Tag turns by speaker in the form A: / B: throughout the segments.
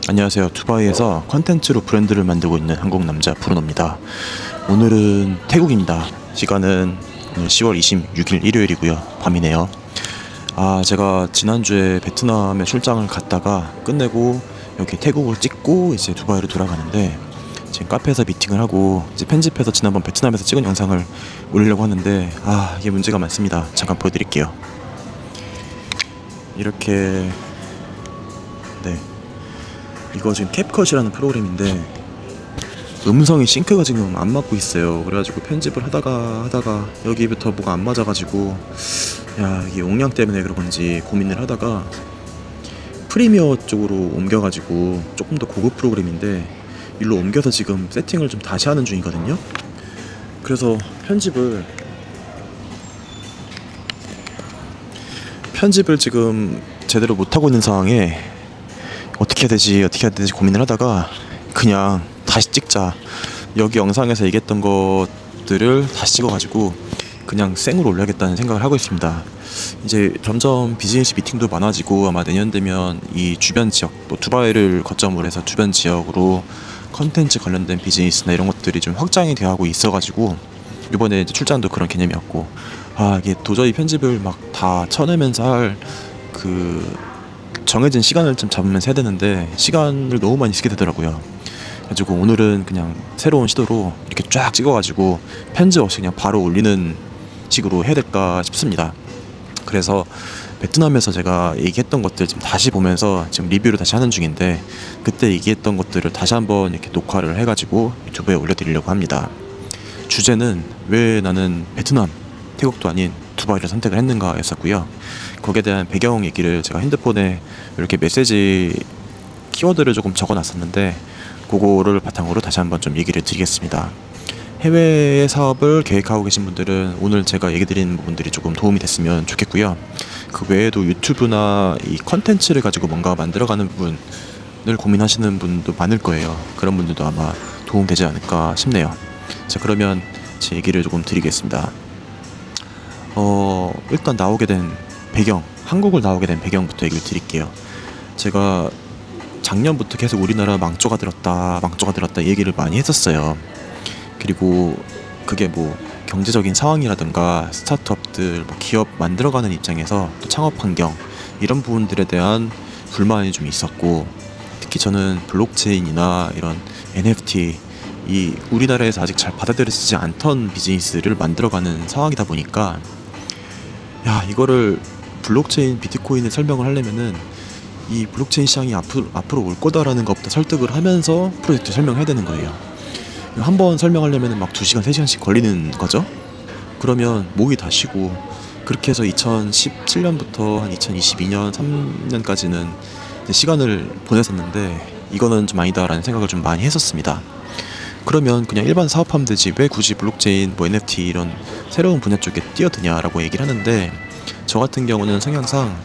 A: 안녕하세요. 두바이에서 컨텐츠로 브랜드를 만들고 있는 한국 남자 브루노입니다. 오늘은 태국입니다. 시간은 오늘 10월 26일 일요일이고요. 밤이네요. 제가 지난주에 베트남에 출장을 갔다가 끝내고 여기 태국을 찍고 이제 두바이로 돌아가는데, 지금 카페에서 미팅을 하고 이제 편집해서 지난번 베트남에서 찍은 영상을 올리려고 하는데 이게 문제가 많습니다. 잠깐 보여드릴게요. 이렇게 이거 지금 캡컷이라는 프로그램인데 음성이 싱크가 지금 안 맞고 있어요. 그래가지고 편집을 하다가 여기부터 뭐가 안 맞아가지고 이게 용량 때문에 그런 건지 고민을 하다가 프리미어 쪽으로 옮겨가지고 조금 더 고급 프로그램인데 일로 옮겨서 지금 세팅을 좀 다시 하는 중이거든요. 그래서 편집을 지금 제대로 못하고 있는 상황에 어떻게 해야 되지 고민을 하다가 그냥 다시 찍자, 여기 영상에서 얘기했던 것들을 다시 찍어가지고 그냥 생으로 올려야겠다는 생각을 하고 있습니다. 이제 점점 비즈니스 미팅도 많아지고 아마 내년 되면 이 주변 지역, 또 두바이를 거점으로 해서 주변 지역으로 컨텐츠 관련된 비즈니스나 이런 것들이 좀 확장이 되어가고 있어가지고 이번에 이제 출장도 그런 개념이었고, 이게 도저히 편집을 막 다 쳐내면서 할 정해진 시간을 좀 잡으면서 해야 되는데 시간을 너무 많이 쓰게 되더라고요. 그래가지고 오늘은 그냥 새로운 시도로 이렇게 쫙 찍어가지고 편집 없이 그냥 바로 올리는 식으로 해야 될까 싶습니다. 그래서 베트남에서 제가 얘기했던 것들 지금 다시 보면서 지금 리뷰를 다시 하는 중인데, 그때 얘기했던 것들을 다시 한번 이렇게 녹화를 해가지고 유튜브에 올려드리려고 합니다. 주제는 왜 나는 베트남, 태국도 아닌 두바이를 선택을 했는가 였었고요. 거기에 대한 배경 얘기를 제가 핸드폰에 이렇게 메시지 키워드를 조금 적어놨었는데 그거를 바탕으로 다시 한번 좀 얘기를 드리겠습니다. 해외 사업을 계획하고 계신 분들은 오늘 제가 얘기 드리는 부분들이 조금 도움이 됐으면 좋겠고요. 그 외에도 유튜브나 이 컨텐츠를 가지고 뭔가 만들어가는 부분을 고민하시는 분도 많을 거예요. 그런 분들도 아마 도움되지 않을까 싶네요. 자, 그러면 제 얘기를 조금 드리겠습니다. 일단 나오게 된 배경, 한국을 나오게 된 배경부터 얘기를 드릴게요. 제가 작년부터 계속 우리나라 망조가 들었다 얘기를 많이 했었어요. 그리고 그게 뭐 경제적인 상황이라든가 스타트업들, 기업 만들어가는 입장에서 또 창업 환경, 이런 부분들에 대한 불만이 좀 있었고, 특히 저는 블록체인이나 이런 NFT, 이 우리나라에서 아직 잘 받아들여지지 않던 비즈니스를 만들어가는 상황이다 보니까 이거를 블록체인, 비트코인을 설명을 하려면은 이 블록체인 시장이 앞으로 올 거다라는 것부터 설득을 하면서 프로젝트 설명을 해야 되는 거예요. 한 번 설명하려면 막 2시간, 3시간씩 걸리는 거죠. 그러면 목이 다 쉬고, 그렇게 해서 2017년부터 한 2022년, 3년까지는 시간을 보냈었는데 이거는 좀 아니다라는 생각을 좀 많이 했었습니다. 그러면 그냥 일반 사업하면 되지 왜 굳이 블록체인, NFT 이런 새로운 분야 쪽에 뛰어드냐라고 얘기를 하는데, 저 같은 경우는 성향상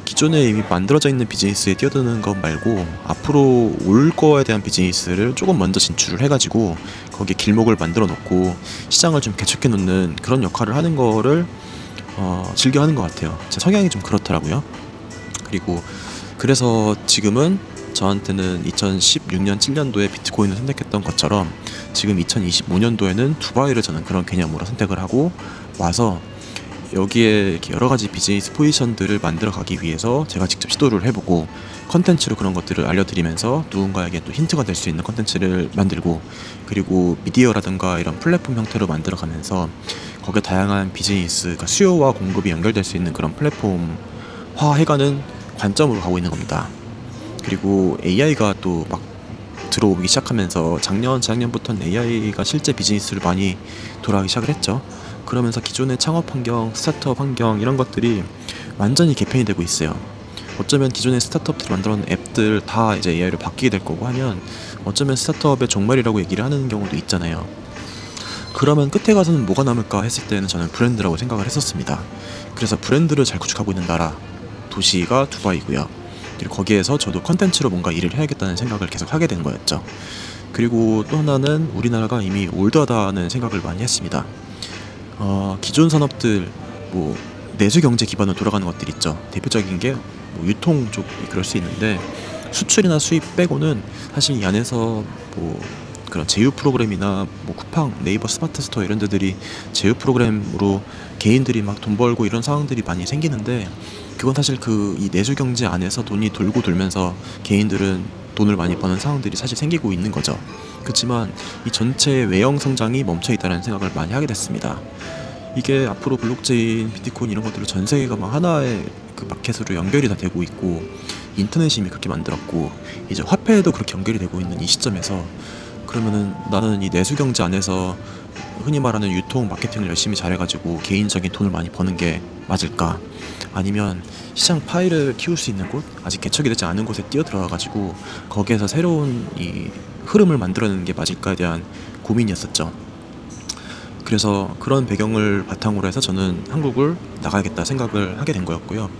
A: 기존에 이미 만들어져 있는 비즈니스에 뛰어드는 것 말고 앞으로 올 거에 대한 비즈니스를 조금 먼저 진출을 해가지고 거기에 길목을 만들어 놓고 시장을 좀 개척해 놓는 그런 역할을 하는 거를 즐겨 하는 것 같아요. 제 성향이 좀 그렇더라고요. 그리고 그래서 지금은 저한테는 2016년, 7년도에 비트코인을 선택했던 것처럼 지금 2025년도에는 두바이를 저는 그런 개념으로 선택을 하고 와서 여기에 이렇게 여러 가지 비즈니스 포지션들을 만들어 가기 위해서 제가 직접 시도를 해보고 컨텐츠로 그런 것들을 알려드리면서 누군가에게 또 힌트가 될 수 있는 컨텐츠를 만들고, 그리고 미디어라든가 이런 플랫폼 형태로 만들어 가면서 거기에 다양한 비즈니스, 그러니까 수요와 공급이 연결될 수 있는 그런 플랫폼화 해가는 관점으로 가고 있는 겁니다. 그리고 AI가 또 막 들어오기 시작하면서 작년부터는 AI가 실제 비즈니스를 많이 돌아가기 시작을 했죠. 그러면서 기존의 창업 환경, 스타트업 환경 이런 것들이 완전히 개편이 되고 있어요. 어쩌면 기존의 스타트업들이 만들어놓은 앱들 다 이제 AI로 바뀌게 될 거고 하면 어쩌면 스타트업의 종말이라고 얘기를 하는 경우도 있잖아요. 그러면 끝에 가서는 뭐가 남을까 했을 때는 저는 브랜드라고 생각을 했었습니다. 그래서 브랜드를 잘 구축하고 있는 나라, 도시가 두바이고요. 그리고 거기에서 저도 컨텐츠로 뭔가 일을 해야겠다는 생각을 계속 하게 된 거였죠. 그리고 또 하나는 우리나라가 이미 올드하다는 생각을 많이 했습니다. 기존 산업들, 내수 경제 기반으로 돌아가는 것들 있죠. 대표적인 게 유통 쪽이 그럴 수 있는데, 수출이나 수입 빼고는 사실 이 안에서 뭐 그런 제휴 프로그램이나 뭐 쿠팡, 네이버 스마트 스토어 이런 데들이 제휴 프로그램으로 개인들이 막 돈 벌고 이런 상황들이 많이 생기는데, 그건 사실 그 이 내수 경제 안에서 돈이 돌고 돌면서 개인들은 돈을 많이 버는 상황들이 사실 생기고 있는 거죠. 그렇지만 이 전체 외형 성장이 멈춰 있다는 생각을 많이 하게 됐습니다. 이게 앞으로 블록체인, 비트코인 이런 것들을 전 세계가 막 하나의 그 마켓으로 연결이 다 되고 있고, 인터넷이 이미 그렇게 만들었고 이제 화폐에도 그렇게 연결이 되고 있는 이 시점에서, 그러면은 나는 이 내수 경제 안에서 흔히 말하는 유통 마케팅을 열심히 잘해가지고 개인적인 돈을 많이 버는 게 맞을까? 아니면 시장 파이를 키울 수 있는 곳, 아직 개척이 되지 않은 곳에 뛰어들어가가지고 거기에서 새로운 이 흐름을 만들어내는 게 맞을까에 대한 고민이었었죠. 그래서 그런 배경을 바탕으로 해서 저는 한국을 나가야겠다 생각을 하게 된 거였고요.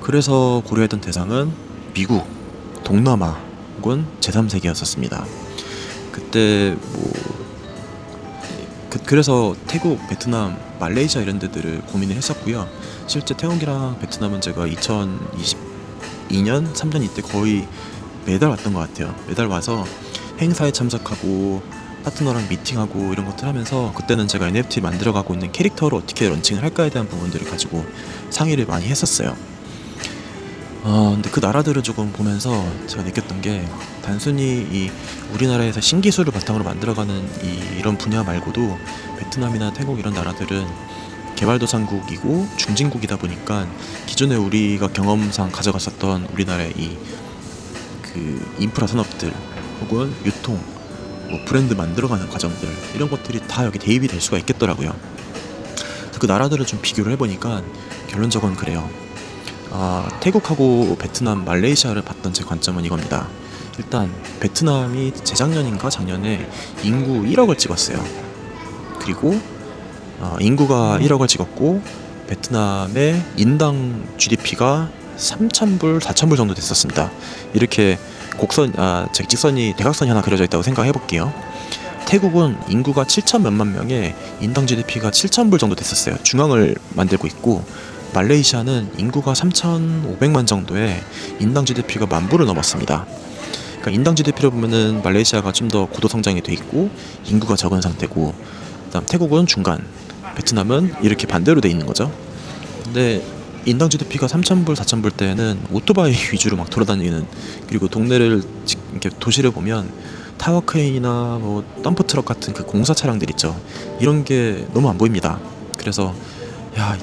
A: 그래서 고려했던 대상은 미국, 동남아 혹은 제3세계였었습니다. 그때 뭐 그래서 태국, 베트남, 말레이시아 이런 데들을 고민을 했었고요. 실제 태국이랑 베트남은 제가 2022년, 3년 이때 거의 매달 왔던 것 같아요. 매달 와서 행사에 참석하고 파트너랑 미팅하고 이런 것들 하면서, 그때는 제가 NFT 만들어가고 있는 캐릭터를 어떻게 런칭을 할까에 대한 부분들을 가지고 상의를 많이 했었어요. 근데 그 나라들을 조금 보면서 제가 느꼈던 게, 단순히 이 우리나라에서 신기술을 바탕으로 만들어가는 이런 분야 말고도 베트남이나 태국 이런 나라들은 개발도상국이고 중진국이다 보니까 기존에 우리가 경험상 가져갔었던 우리나라의 그 인프라 산업들 혹은 유통, 뭐 브랜드 만들어가는 과정들, 이런 것들이 다 여기 대입이 될 수가 있겠더라고요. 그래서 그 나라들을 좀 비교를 해보니까 결론적으로 그래요. 태국하고 베트남, 말레이시아를 봤던 제 관점은 이겁니다. 일단 베트남이 재작년인가 작년에 인구 1억을 찍었어요. 그리고 인구가 1억을 찍었고 베트남의 인당 GDP가 3,000불, 4,000불 정도 됐었습니다. 이렇게 직선이 대각선이 하나 그려져 있다고 생각해 볼게요. 태국은 인구가 7천 몇만 명에 인당 GDP가 7,000불 정도 됐었어요. 중앙을 만들고 있고, 말레이시아는 인구가 3,500만 정도에 인당 GDP가 10,000불을 넘었습니다. 그러니까 인당 GDP를 보면은 말레이시아가 좀 더 고도 성장이 돼 있고 인구가 적은 상태고, 그다음 태국은 중간, 베트남은 이렇게 반대로 돼 있는 거죠. 근데 인당 GDP가 3,000불, 4,000불 때는 오토바이 위주로 막 돌아다니는, 그리고 동네를 이렇게 도시를 보면 타워 크레인이나 뭐 덤프 트럭 같은 그 공사 차량들 있죠. 이런 게 너무 안 보입니다. 그래서 야,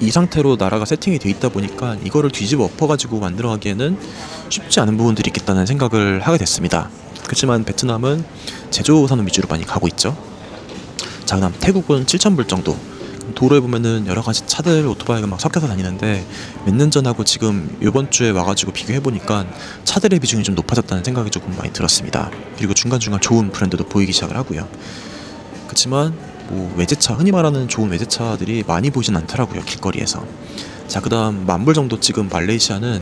A: 이 상태로 나라가 세팅이 돼 있다 보니까 이거를 뒤집어 엎어가지고 만들어가기에는 쉽지 않은 부분들이 있겠다는 생각을 하게 됐습니다. 그렇지만 베트남은 제조 산업 위주로 많이 가고 있죠. 자, 그다음 태국은 7,000불 정도. 도로에 보면은 여러 가지 차들, 오토바이가 막 섞여서 다니는데, 몇 년 전하고 지금 이번 주에 와가지고 비교해 보니까 차들의 비중이 좀 높아졌다는 생각이 조금 많이 들었습니다. 그리고 중간중간 좋은 브랜드도 보이기 시작을 하고요. 그렇지만 뭐 외제차, 흔히 말하는 좋은 외제차들이 많이 보이진 않더라고요, 길거리에서. 자, 그다음 10,000불 정도 찍은 말레이시아는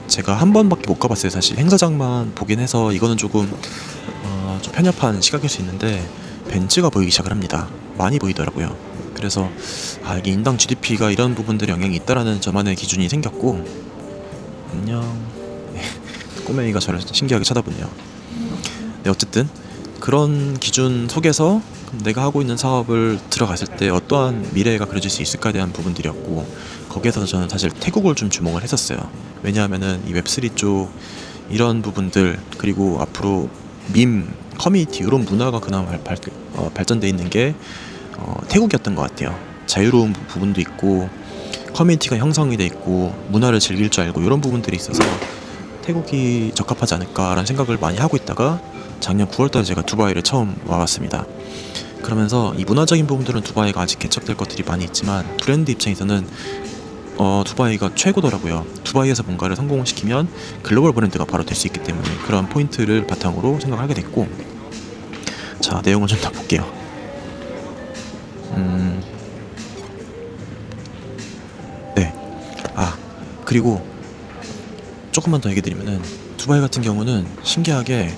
A: 제가 한 번밖에 못 가봤어요. 사실 행사장만 보긴 해서 이거는 조금 좀 편협한 시각일 수 있는데, 벤츠가 보이기 시작을 합니다. 많이 보이더라고요. 그래서 이게 인당 GDP가 이런 부분들에 영향이 있다라는 저만의 기준이 생겼고, 안녕. 꼬맹이가 저를 신기하게 쳐다보네요. 네, 어쨌든 그런 기준 속에서 내가 하고 있는 사업을 들어갔을 때 어떠한 미래가 그려질 수 있을까에 대한 부분들이었고, 거기에서 저는 사실 태국을 좀 주목을 했었어요. 왜냐하면은 이 웹3 쪽 이런 부분들, 그리고 앞으로 커뮤니티 이런 문화가 그나마 발전돼 있는 게 태국이었던 것 같아요. 자유로운 부분도 있고 커뮤니티가 형성이 돼 있고 문화를 즐길 줄 알고, 이런 부분들이 있어서 태국이 적합하지 않을까라는 생각을 많이 하고 있다가 작년 9월달에 제가 두바이를 처음 와봤습니다. 그러면서 이 문화적인 부분들은 두바이가 아직 개척될 것들이 많이 있지만, 브랜드 입장에서는 두바이가 최고더라고요. 두바이에서 뭔가를 성공시키면 글로벌 브랜드가 바로 될 수 있기 때문에 그런 포인트를 바탕으로 생각하게 됐고, 자, 내용을 좀 더 볼게요. 네. 그리고 조금만 더 얘기 드리면은, 두바이 같은 경우는 신기하게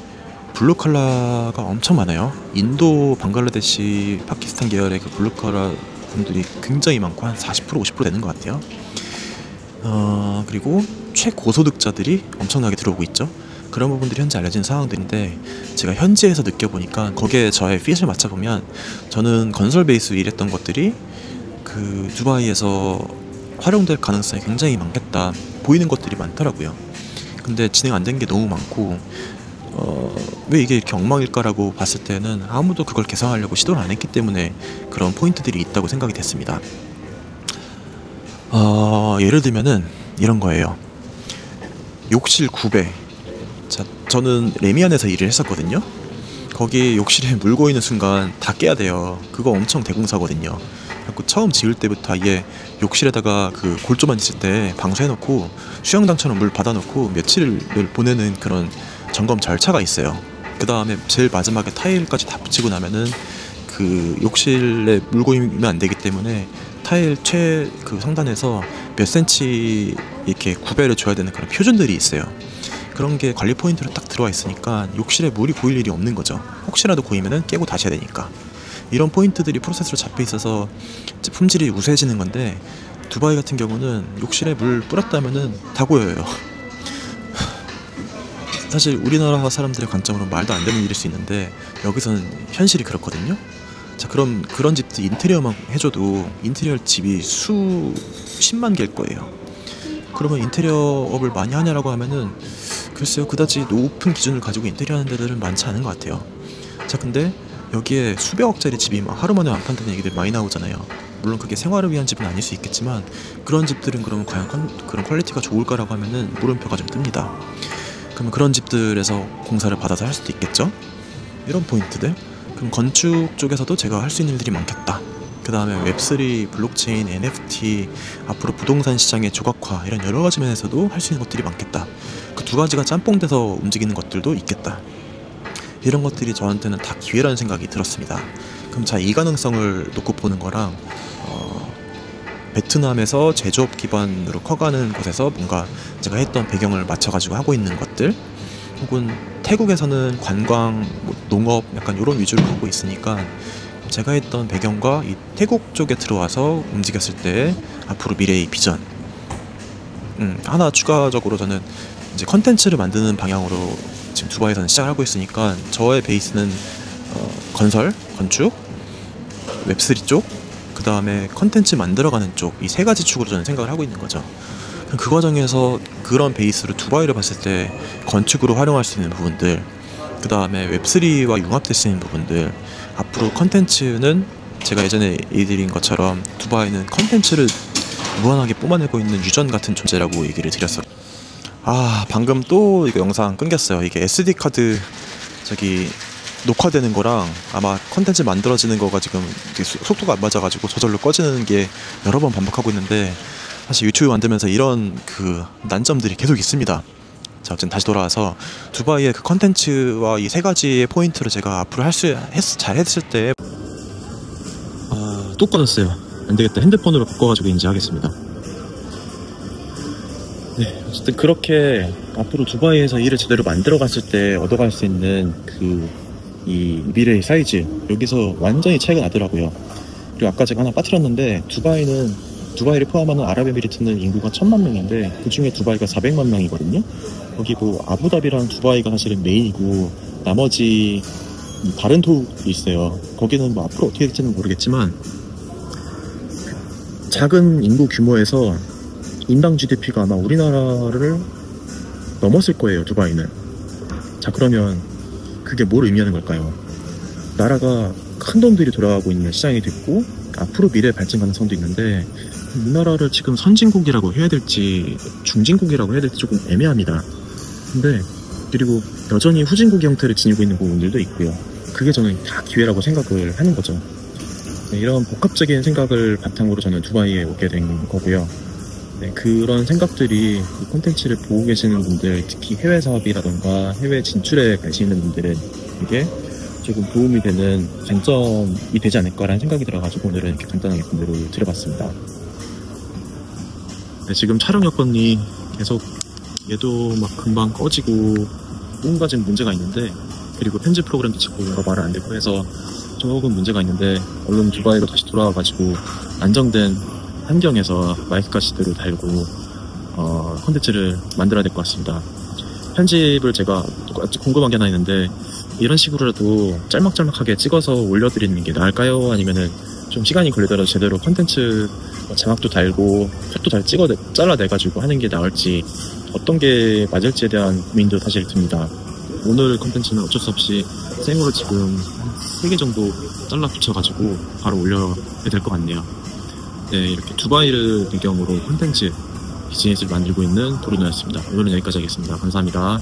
A: 블루 컬러가 엄청 많아요. 인도, 방글라데시, 파키스탄 계열의 그 블루 컬러 분들이 굉장히 많고 한 40%, 50% 되는 것 같아요. 그리고 최고소득자들이 엄청나게 들어오고 있죠. 그런 부분들이 현재 알려진 상황들인데, 제가 현지에서 느껴보니까 거기에 저의 핏을 맞춰보면 저는 건설 베이스 일했던 것들이 그 두바이에서 활용될 가능성이 굉장히 많겠다 보이는 것들이 많더라고요. 근데 진행 안 된 게 너무 많고, 왜 이게 이렇게 엉망일까라고 봤을 때는 아무도 그걸 개선하려고 시도를 안 했기 때문에 그런 포인트들이 있다고 생각이 됐습니다. 예를 들면은 이런 거예요. 욕실 9배. 자, 저는 레미안에서 일을 했었거든요. 거기 욕실에 물 고이는 순간 다 깨야 돼요. 그거 엄청 대공사거든요. 그래서 처음 지을 때부터 아예 욕실에다가 그 골조만 있을 때 방수해놓고 수영장처럼 물 받아놓고 며칠을 보내는 그런 점검 절차가 있어요. 그 다음에 제일 마지막에 타일까지 다 붙이고 나면은 그 욕실에 물 고이면 안 되기 때문에 타일 그 상단에서 몇 센치 이렇게 구별을 줘야 되는 그런 표준들이 있어요. 그런 게 관리 포인트로 딱 들어와 있으니까 욕실에 물이 고일 일이 없는 거죠. 혹시라도 고이면은 깨고 다시 해야 되니까. 이런 포인트들이 프로세스로 잡혀 있어서 품질이 우수해지는 건데, 두바이 같은 경우는 욕실에 물 뿌렸다면은 다 고여요. 사실 우리나라 사람들의 관점으로 말도 안 되는 일일 수 있는데 여기서는 현실이 그렇거든요. 자, 그럼 그런 집들 인테리어만 해줘도 인테리어 집이 수십만 개일 거예요. 그러면 인테리어업을 많이 하냐라고 하면은 글쎄요, 그다지 높은 기준을 가지고 인테리어 하는 데들은 많지 않은 것 같아요. 자, 근데 여기에 수백억짜리 집이 막 하루 만에 완판되는 얘기들 많이 나오잖아요. 물론 그게 생활을 위한 집은 아닐 수 있겠지만, 그런 집들은 그러면 과연 그런 퀄리티가 좋을까라고 하면은 물음표가 좀 뜹니다. 그러면 그런 집들에서 공사를 받아서 할 수도 있겠죠? 이런 포인트들. 그럼 건축 쪽에서도 제가 할 수 있는 일들이 많겠다. 그 다음에 웹3, 블록체인, NFT, 앞으로 부동산 시장의 조각화, 이런 여러 가지 면에서도 할 수 있는 것들이 많겠다. 그 두 가지가 짬뽕돼서 움직이는 것들도 있겠다. 이런 것들이 저한테는 다 기회라는 생각이 들었습니다. 그럼 자, 이 가능성을 놓고 보는 거랑 베트남에서 제조업 기반으로 커가는 곳에서 뭔가 제가 했던 배경을 맞춰가지고 하고 있는 것들, 혹은 태국에서는 관광, 농업 약간 이런 위주로 하고 있으니까 제가 했던 배경과 이 태국 쪽에 들어와서 움직였을 때 앞으로 미래의 비전, 하나 추가적으로 저는 이제 컨텐츠를 만드는 방향으로 지금 두바이에서는 시작을 하고 있으니까 저의 베이스는 건설, 건축, 웹3 쪽, 그 다음에 컨텐츠 만들어가는 쪽, 이 세 가지 축으로 저는 생각을 하고 있는 거죠. 그 과정에서 그런 베이스로 두바이를 봤을 때 건축으로 활용할 수 있는 부분들, 그 다음에 웹3와 융합될 수 있는 부분들, 앞으로 컨텐츠는 제가 예전에 얘기드린 것처럼 두바이는 컨텐츠를 무한하게 뿜어내고 있는 유전 같은 존재라고 얘기를 드렸어요. 방금 또 이거 영상 끊겼어요. 이게 SD카드 녹화되는 거랑 아마 컨텐츠 만들어지는 거가 지금 속도가 안 맞아가지고 저절로 꺼지는 게 여러 번 반복하고 있는데, 사실 유튜브 만들면서 이런 그 난점들이 계속 있습니다. 자, 어쨌든 다시 돌아와서 두바이의 그 컨텐츠와 이 세 가지의 포인트를 제가 앞으로 잘 했을 때 또 꺼졌어요. 안 되겠다. 핸드폰으로 바꿔가지고 이제 하겠습니다. 네, 어쨌든 그렇게 앞으로 두바이에서 일을 제대로 만들어갔을 때 얻어갈 수 있는 이 미래의 사이즈, 여기서 완전히 차이가 나더라고요. 그리고 아까 제가 하나 빠뜨렸는데, 두바이를 포함하는 아랍에미리트는 인구가 1000만 명인데 그 중에 두바이가 400만 명이거든요. 거기 아부다비랑 두바이가 사실은 메인이고, 나머지 다른 도국이 있어요. 거기는 앞으로 어떻게 될지는 모르겠지만 작은 인구 규모에서 인당 GDP가 아마 우리나라를 넘었을 거예요, 두바이는. 자, 그러면 그게 뭘 의미하는 걸까요? 나라가 큰 돈들이 돌아가고 있는 시장이 됐고, 앞으로 미래 발전 가능성도 있는데, 우리나라를 지금 선진국이라고 해야 될지 중진국이라고 해야 될지 조금 애매합니다. 근데 그리고 여전히 후진국 형태를 지니고 있는 부분들도 있고요. 그게 저는 다 기회라고 생각을 하는 거죠. 네, 이런 복합적인 생각을 바탕으로 저는 두바이에 오게 된 거고요. 네, 그런 생각들이 이 콘텐츠를 보고 계시는 분들, 특히 해외 사업이라던가 해외 진출에 관심 있는 분들은 이게 조금 도움이 되는 관점이 되지 않을까라는 생각이 들어가지고 오늘은 이렇게 간단하게 공유를 드려봤습니다. 네, 지금 촬영 여건이 계속 얘도 막 금방 꺼지고 뭔가 지금 문제가 있는데, 그리고 편집 프로그램도 자꾸 뭔가 말을 안 듣고 해서 조금 문제가 있는데, 얼른 두바이로 다시 돌아와가지고 안정된 환경에서 마이크까지 제대로 달고 콘텐츠를 만들어야 될 것 같습니다. 편집을 제가 궁금한 게 하나 있는데, 이런 식으로라도 짤막짤막하게 찍어서 올려드리는 게 나을까요? 아니면은 좀 시간이 걸리더라도 제대로 콘텐츠 자막도 달고 컷도 잘 잘라내가지고 하는 게 나을지, 어떤 게 맞을지에 대한 고민도 사실 듭니다. 오늘 콘텐츠는 어쩔 수 없이 생으로 지금 3개 정도 잘라 붙여가지고 바로 올려야 될 것 같네요. 네, 이렇게 두바이를 배경으로 콘텐츠 비즈니스를 만들고 있는 도르노였습니다. 오늘은 여기까지 하겠습니다. 감사합니다.